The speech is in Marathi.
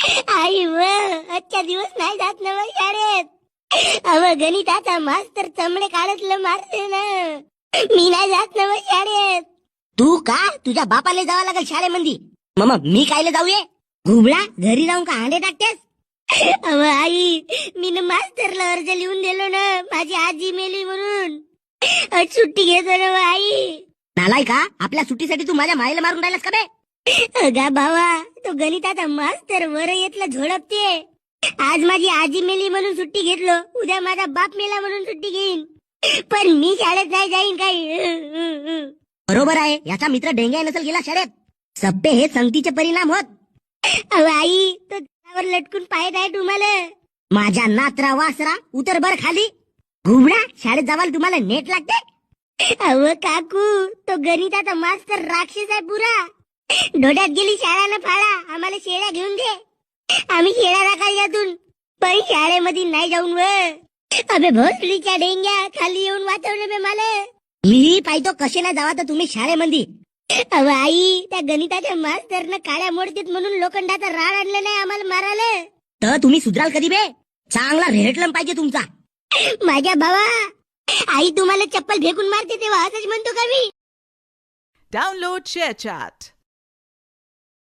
आई व आजच्या दिवस नाही जात ना मग शाळेत. अव गणिताचा मास्तर चमडे काढतलं मारते ना. मी नाही जात ना मग शाळेत. तू का तुझ्या बापाला जावं लागेल शाळेमध्ये. मग मी कायले जाऊये. घुबळा घरी जाऊन का अंडे टाकतेस. अव आई मी ना मास्तरला अर्ज लिहून दिलो ना माझी आजी मेली म्हणून. आज सुट्टी घेतो ना आई. नालाय का आपल्या सुट्टीसाठी तू माझ्या मायला मारून राहिलास का बे. अगा भावा तो गणिताचा मास्तर वर येतला झोडपते. आज माझी आजी मेली म्हणून सुट्टी घेतलो. उद्या माझा बाप मेला म्हणून सुट्टी घेईन. पण मी शाळेत नाही जाईन काही. बरोबर आहे. याचा मित्र डेंग्या नसेल गेला शाळेत. सप्पे हे संगतीचे परिणाम होत. अहो आई तो झाडावर लटकून पाहत आहे तुम्हाला. माझ्या नात्रा वासरा उतर बर खाली. घुबडा शाळेत जावाल तुम्हाला नेट लागते. अव काकू तो गणिताचा मास्तर राक्षस आहे पुरा. डोड्यात गेली शाळा न फाळा. आम्हाला शेळ्या घेऊन दे. आम्ही शेळ्या राखाल यातून. पण शाळेमध्ये नाही जाऊन व. अबे भोसलीच्या डेंग्या खाली येऊन वाचवलं बे मला. मी पाहतो कसे नाही जावा तर तुम्ही शाळेमध्ये. अव आई त्या गणिताच्या मास्तरनं काळ्या मोडतीत म्हणून लोखंडाचा राड आणलं नाही आम्हाला मारायला. तर तुम्ही सुधराल कधी बे. चांगला रेहटलं पाहिजे तुमचा. माझ्या भावा आई तुम्हाला चप्पल फेकून मारते तेव्हा असंच म्हणतो का मी. Download ShareChat.